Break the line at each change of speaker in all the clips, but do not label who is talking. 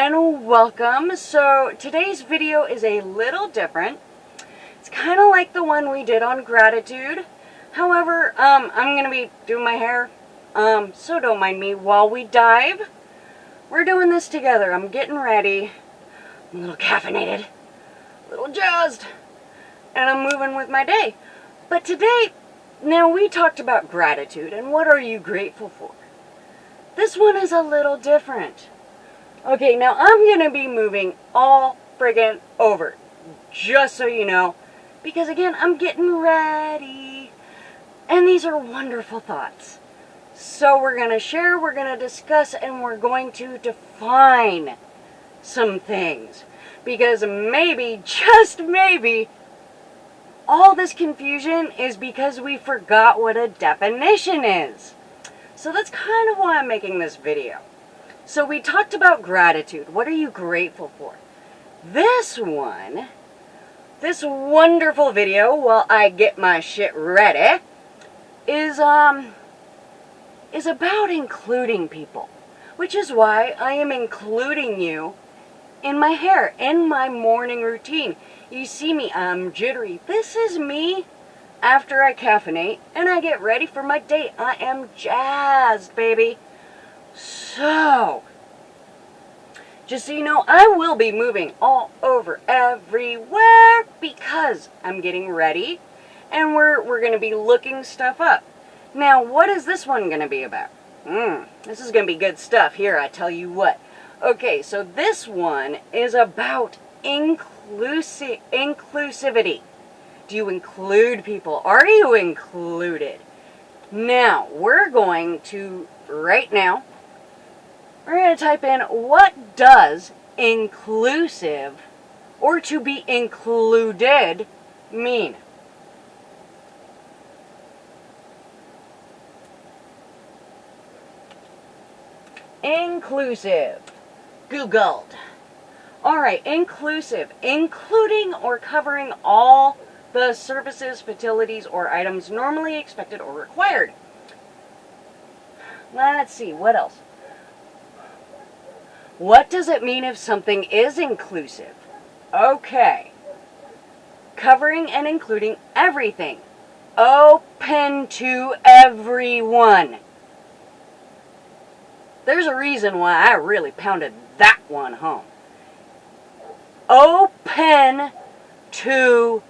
and welcome. So today's video is a little different. It's kind of like the one we did on gratitude. However, I'm going to be doing my hair, so don't mind me while we dive. We're doing this together. I'm getting ready. I'm a little caffeinated, a little jazzed, and I'm moving with my day. But today, now we talked about gratitude and what are you grateful for. This one is a little different. Okay, now I'm going to be moving all friggin' over, just so you know, because again, I'm getting ready. And these are wonderful thoughts. So we're going to share, we're going to discuss, and we're going to define some things. Because maybe, just maybe, all this confusion is because we forgot what a definition is. So that's kind of why I'm making this video. So we talked about gratitude. What are you grateful for? This one, this wonderful video, while I get my shit ready, is about including people. Which is why I am including you in my hair, in my morning routine. You see me, I'm jittery. This is me after I caffeinate and I get ready for my day. I am jazzed, baby. So, just so you know, I will be moving all over everywhere because I'm getting ready and we're going to be looking stuff up. Now, what is this one going to be about? This is going to be good stuff here, I tell you what. Okay, so this one is about inclusivity. Do you include people? Are you included? Now, we're going to, right now, we're going to type in what does inclusive or to be included mean? Inclusive. Googled. Alright, inclusive. Including or covering all the services, facilities, or items normally expected or required. Let's see, what else? What does it mean if something is inclusive? Okay. Covering and including everything. Open to everyone. There's a reason why I really pounded that one home. Open to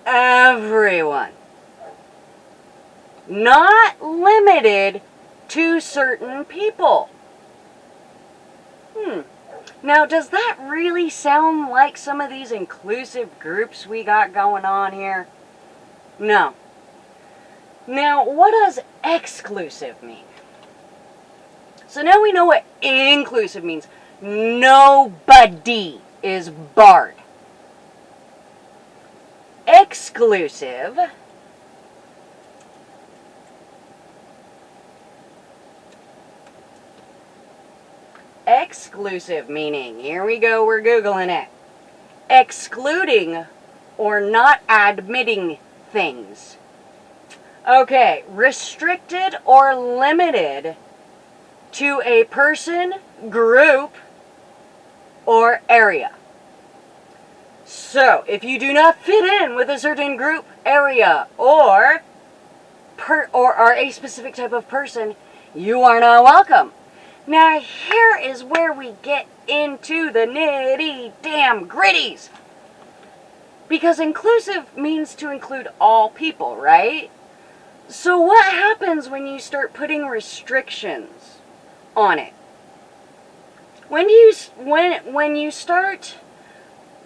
everyone. Not limited to certain people. Now, does that really sound like some of these inclusive groups we got going on here? No. Now, what does exclusive mean? So now we know what inclusive means. Nobody is barred. Exclusive meaning, here we go, we're Googling it. Excluding or not admitting things. Okay, restricted or limited to a person, group, or area. So, if you do not fit in with a certain group, area, or are a specific type of person, you are not welcome. Now, here is where we get into the nitty damn gritties. Because inclusive means to include all people, right? So what happens when you start putting restrictions on it? When you start,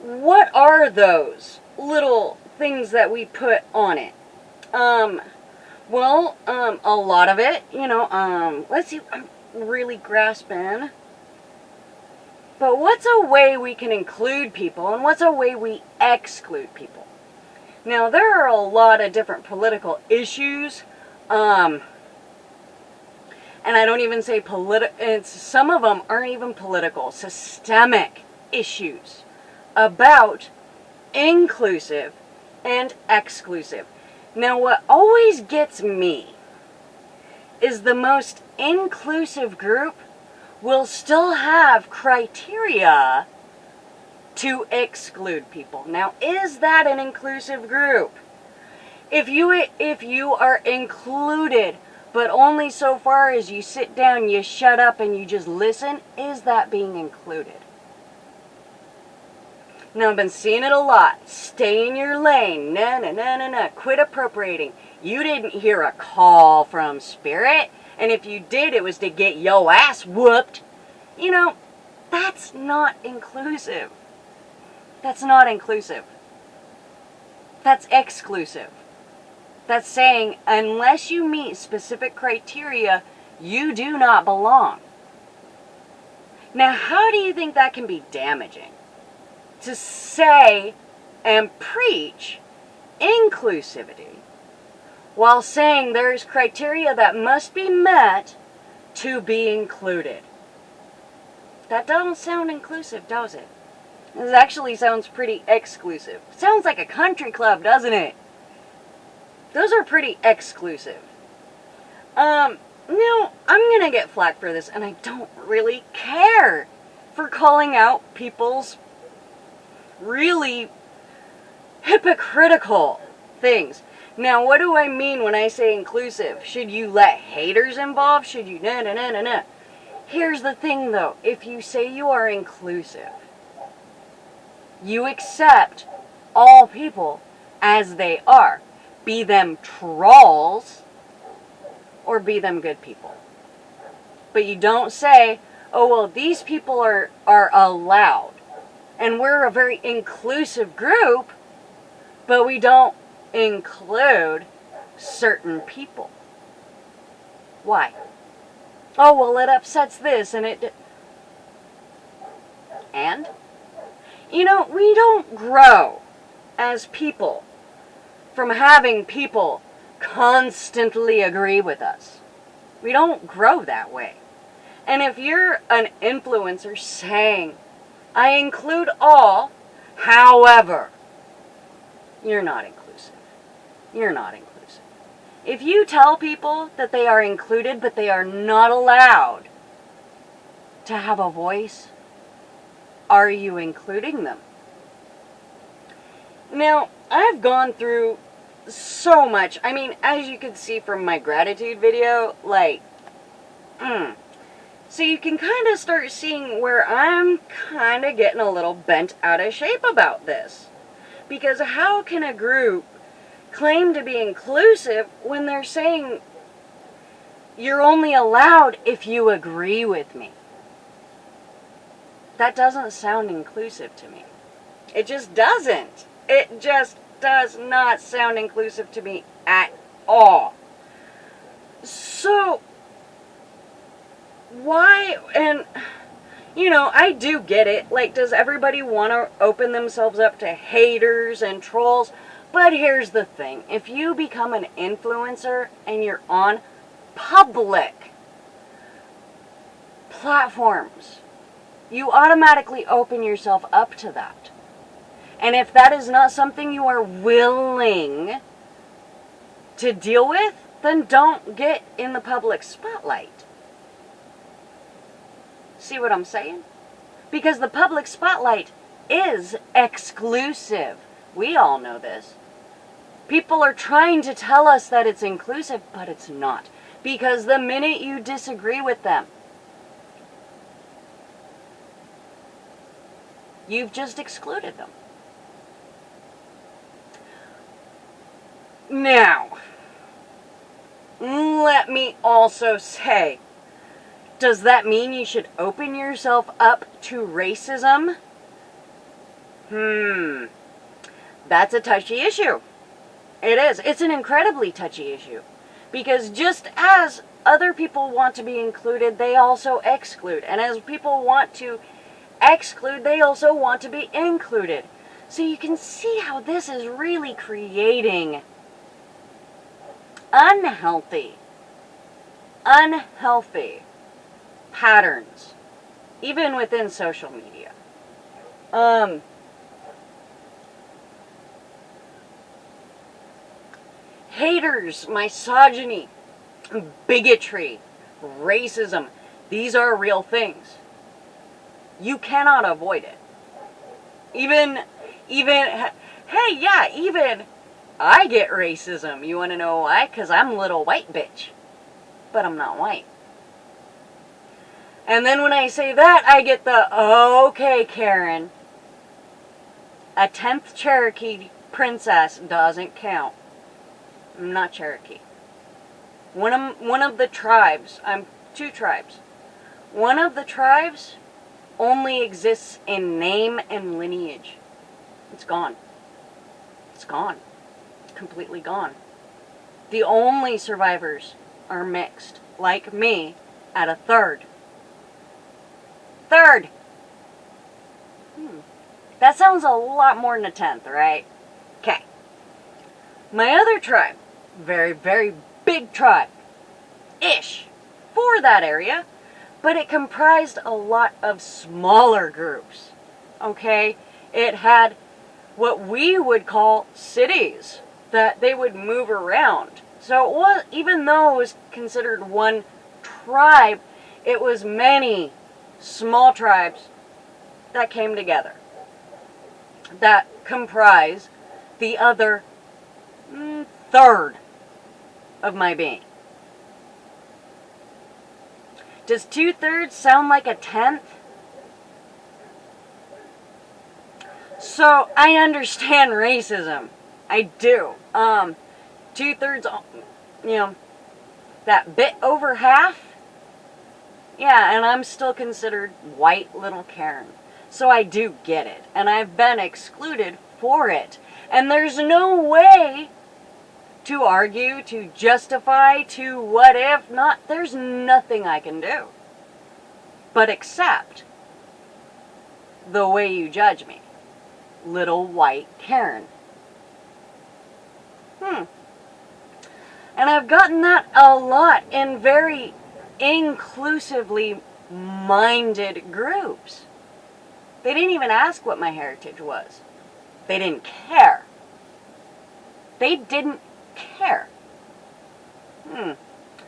what are those little things that we put on it? A lot of it, let's see, I'm really grasping. But what's a way we can include people and what's a way we exclude people? Now, there are a lot of different political issues, and I don't even say some of them aren't even political, systemic issues about inclusive and exclusive. Now, what always gets me is the most inclusive group will still have criteria to exclude people. Now, is that an inclusive group? If you are included, but only so far as you sit down, you shut up, and you just listen, is that being included? Now, I've been seeing it a lot. Stay in your lane. No, no, no, no, no. Quit appropriating. You didn't hear a call from Spirit, and if you did, it was to get yo ass whooped. You know, that's not inclusive. That's not inclusive. That's exclusive. That's saying, unless you meet specific criteria, you do not belong. Now, how do you think that can be damaging? To say and preach inclusivity while saying there's criteria that must be met to be included. That doesn't sound inclusive, does it? This actually sounds pretty exclusive. Sounds like a country club, doesn't it? Those are pretty exclusive. No, I'm gonna get flack for this, and I don't really care for calling out people's really hypocritical things. Now, what do I mean when I say inclusive? Should you let haters involved? Should you? No, no, no, no, no. Here's the thing, though. If you say you are inclusive, you accept all people as they are. Be them trolls or be them good people. But you don't say, oh, well, these people are allowed. And we're a very inclusive group, but we don't include certain people. Why? Oh, well, it upsets this and it... And? You know, we don't grow as people from having people constantly agree with us. We don't grow that way. And if you're an influencer saying, I include all, however, you're not inclusive. You're not inclusive. If you tell people that they are included, but they are not allowed to have a voice, are you including them? Now, I've gone through so much. I mean, as you can see from my gratitude video, like, so you can kind of start seeing where I'm kind of getting a little bent out of shape about this. Because how can a group claim to be inclusive when they're saying you're only allowed if you agree with me? That doesn't sound inclusive to me. It just doesn't. It just does not sound inclusive to me at all. So, why, and, you know, I do get it. Like, does everybody want to open themselves up to haters and trolls? But here's the thing. If you become an influencer and you're on public platforms, you automatically open yourself up to that. And if that is not something you are willing to deal with, then don't get in the public spotlight. See what I'm saying? Because the public spotlight is exclusive. We all know this. People are trying to tell us that it's inclusive, but it's not. Because the minute you disagree with them, you've just excluded them. Now, let me also say, does that mean you should open yourself up to racism? That's a touchy issue. It is. It's an incredibly touchy issue. Because just as other people want to be included, they also exclude. And as people want to exclude, they also want to be included. So you can see how this is really creating unhealthy patterns, even within social media. Haters, misogyny, bigotry, racism, These are real things. You cannot avoid it. Even, hey, yeah, even I get racism. You want to know why? Because I'm a little white bitch. But I'm not white. And then when I say that, I get the, okay, Karen, a 10th Cherokee princess doesn't count. I'm not Cherokee. One of the tribes, I'm 2 tribes. One of the tribes only exists in name and lineage. It's gone. It's gone. Completely gone. The only survivors are mixed, like me, at a 3rd. 3rd! That sounds a lot more than a 10th, right? Okay. My other tribe, very, very big tribe, ish, for that area, but it comprised a lot of smaller groups, okay? It had what we would call cities that they would move around. So it was, even though it was considered one tribe, it was many small tribes that came together that comprise the other 1/3 of my being. Does 2/3 sound like a 10th? So I understand racism. I do. 2/3, you know, that bit over half. Yeah, and I'm still considered white little Karen. So I do get it. And I've been excluded for it. And there's no way to argue, to justify, to what if not. There's nothing I can do but accept the way you judge me. Little white Karen. And I've gotten that a lot in very inclusively minded groups. They didn't even ask what my heritage was. They didn't care. They didn't care.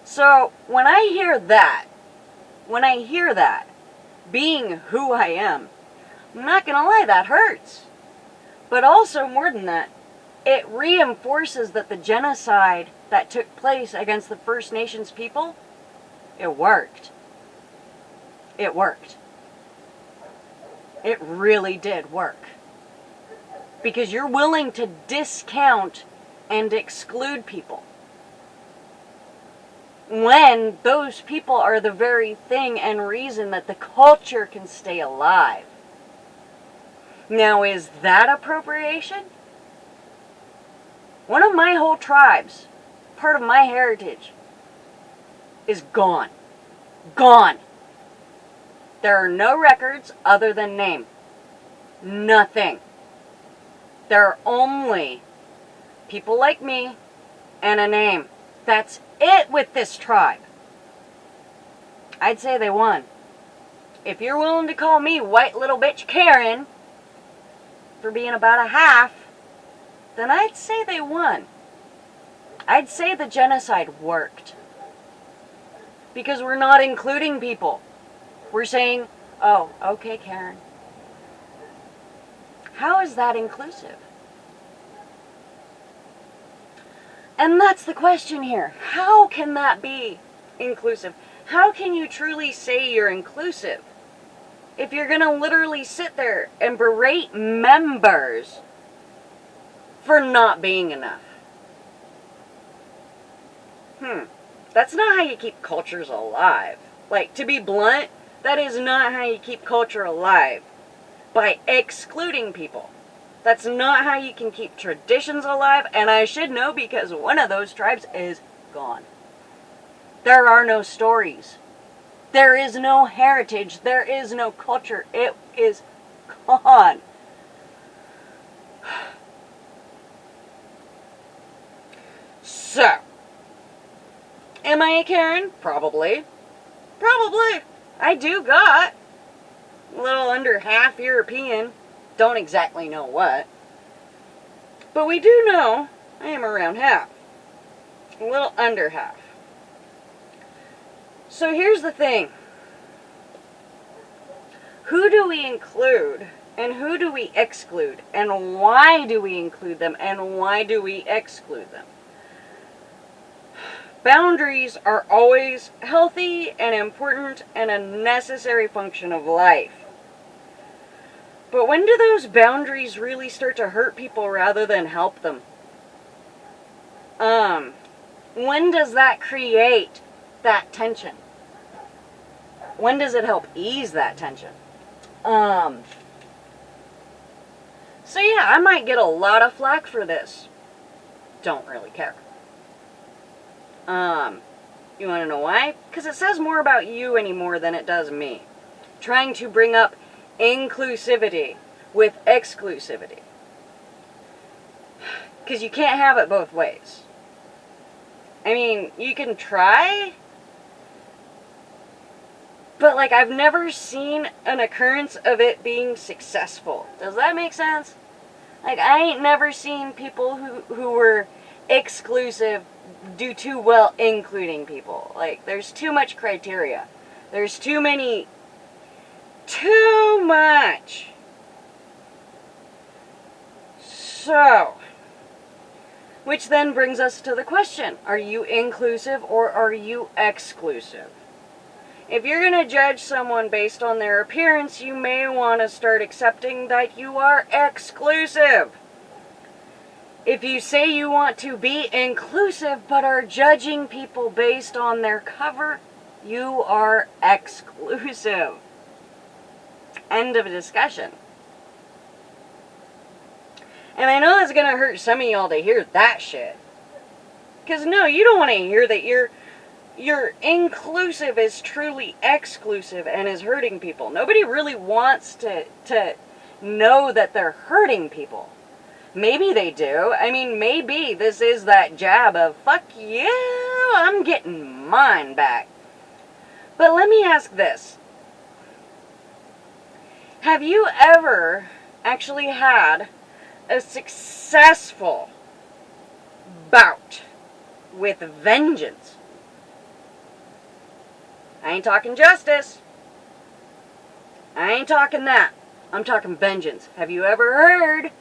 So when I hear that, being who I am, I'm not gonna lie, that hurts. But also more than that, it reinforces that the genocide that took place against the First Nations people, it worked. It worked. It really did work. Because you're willing to discount and exclude people when those people are the very thing and reason that the culture can stay alive. Now, is that appropriation? One of my whole tribes, part of my heritage, is gone. Gone. There are no records other than name. Nothing. There are only people like me and a name. That's it with this tribe. I'd say they won. If you're willing to call me white little bitch Karen for being about a half, then I'd say they won. I'd say the genocide worked. Because we're not including people. We're saying, oh, okay, Karen. How is that inclusive? And that's the question here. How can that be inclusive? How can you truly say you're inclusive if you're going to literally sit there and berate members for not being enough? That's not how you keep cultures alive. Like, to be blunt, that is not how you keep culture alive. By excluding people. That's not how you can keep traditions alive, and I should know because one of those tribes is gone. There are no stories. There is no heritage. There is no culture. It is gone. So, am I a Karen? Probably. Probably. I do got a little under half European. Don't exactly know what. But we do know I am around half. A little under half. So here's the thing. who do we include and who do we exclude, and why do we include them and why do we exclude them? Boundaries are always healthy and important and a necessary function of life. But when do those boundaries really start to hurt people rather than help them? When does that create that tension? When does it help ease that tension? So yeah, I might get a lot of flack for this. Don't really care. You want to know why? Because it says more about you anymore than it does me. Trying to bring up inclusivity with exclusivity. Because you can't have it both ways. I mean, you can try, but like I've never seen an occurrence of it being successful. Does that make sense? Like I ain't never seen people who were exclusive do too well including people. Like there's too much criteria. There's too much. So, which then brings us to the question, are you inclusive or are you exclusive? If you're going to judge someone based on their appearance, you may want to start accepting that you are exclusive. If you say you want to be inclusive but are judging people based on their cover, you are exclusive. End of discussion. And I know that's going to hurt some of y'all to hear that shit. Because no, you don't want to hear that your inclusive is truly exclusive and is hurting people. Nobody really wants to know that they're hurting people. Maybe they do. I mean, maybe this is that jab of, fuck you, I'm getting mine back. But let me ask this. Have you ever actually had a successful bout with vengeance? I ain't talking justice. I ain't talking that. I'm talking vengeance. Have you ever heard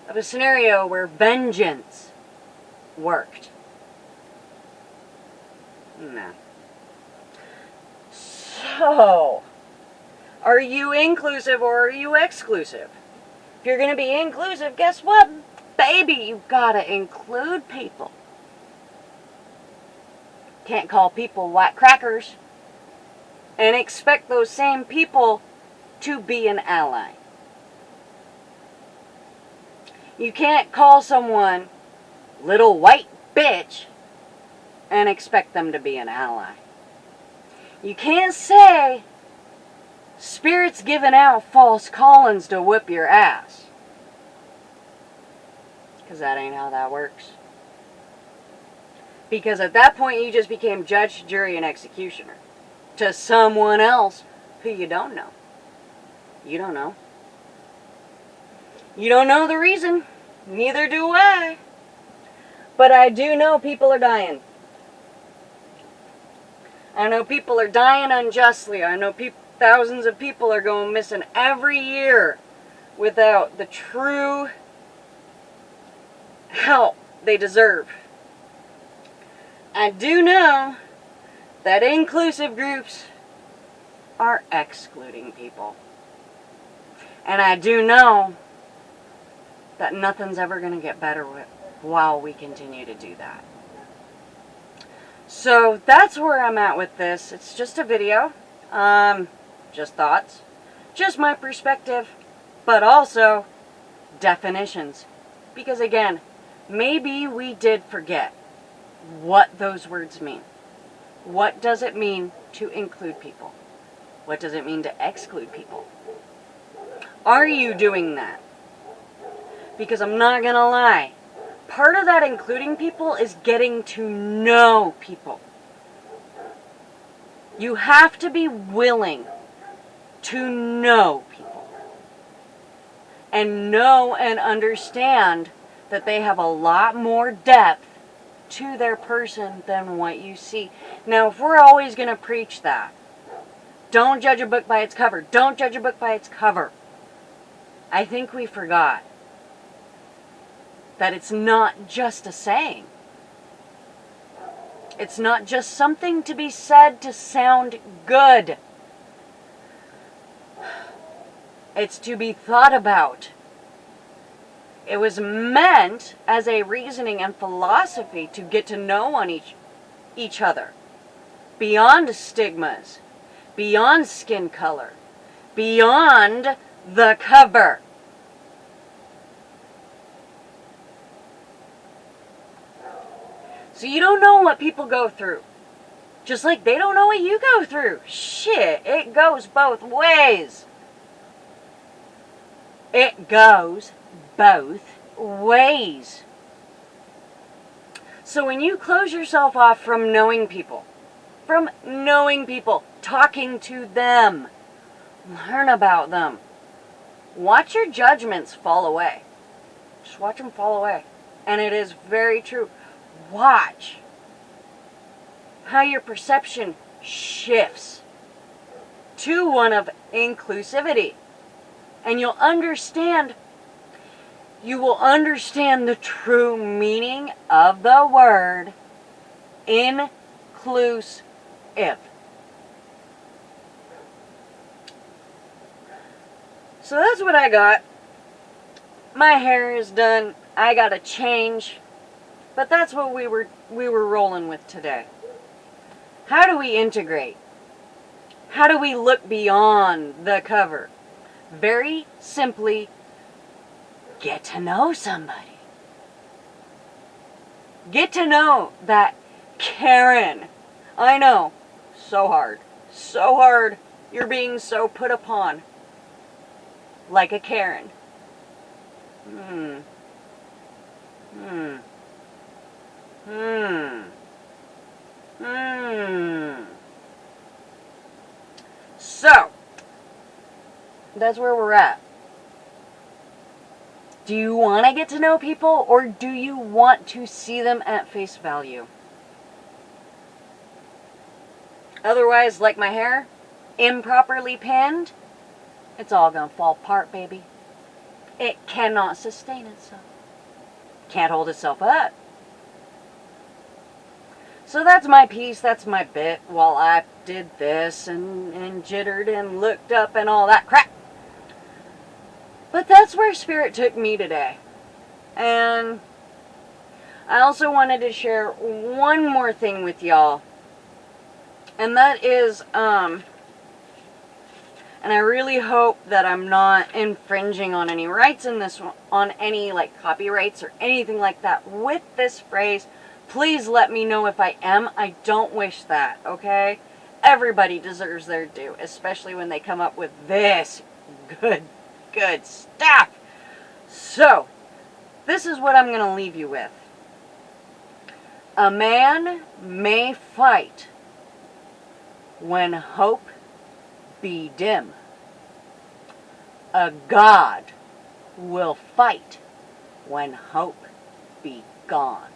of a scenario where vengeance worked? No. So, are you inclusive or are you exclusive? If you're going to be inclusive, guess what? Baby, you've got to include people. Can't call people white crackers and expect those same people to be an ally. You can't call someone little white bitch and expect them to be an ally. You can't say Spirit's giving out false callings to whip your ass. Because that ain't how that works. Because at that point you just became judge, jury, and executioner to someone else who you don't know. You don't know. You don't know the reason. Neither do I. But I do know people are dying. I know people are dying unjustly. I know thousands of people are going missing every year without the true help they deserve. I do know that inclusive groups are excluding people. And I do know that nothing's ever going to get better while we continue to do that. So that's where I'm at with this. It's just a video. Just thoughts. Just my perspective. But also definitions. Because again, maybe we did forget what those words mean. What does it mean to include people? What does it mean to exclude people? Are you doing that? Because I'm not going to lie. Part of that including people is getting to know people. You have to be willing to know people. And know and understand that they have a lot more depth to their person than what you see. Now, if we're always going to preach that, Don't judge a book by its cover. Don't judge a book by its cover. I think we forgot that it's not just a saying. It's not just something to be said to sound good. It's to be thought about. It was meant as a reasoning and philosophy to get to know on each other. Beyond stigmas. Beyond skin color. Beyond the cover. So you don't know what people go through. Just like they don't know what you go through. Shit, it goes both ways. It goes both ways. So when you close yourself off from knowing people, talking to them, learn about them, watch your judgments fall away. Just watch them fall away. And it is very true. Watch how your perception shifts to one of inclusivity. And you will understand the true meaning of the word inclusive. So that's what I got. My hair is done. I got to change. But that's what we were rolling with today. How do we integrate? How do we look beyond the cover? Very simply, get to know somebody. Get to know that Karen. I know, so hard. So hard. You're being so put upon. Like a Karen. So, that's where we're at. Do you want to get to know people, or do you want to see them at face value? Otherwise, like my hair, improperly pinned, it's all going to fall apart, baby. It cannot sustain itself. Can't hold itself up. So that's my piece, that's my bit, while I did this and jittered and looked up and all that crap. But that's where Spirit took me today. And I also wanted to share one more thing with y'all. And that is, and I really hope that I'm not infringing on any rights in this one, on any like copyrights or anything like that with this phrase. Please let me know if I am. I don't wish that, okay? Everybody deserves their due, especially when they come up with this good stuff. So, this is what I'm going to leave you with. A man may fight when hope be dim. A God will fight when hope be gone.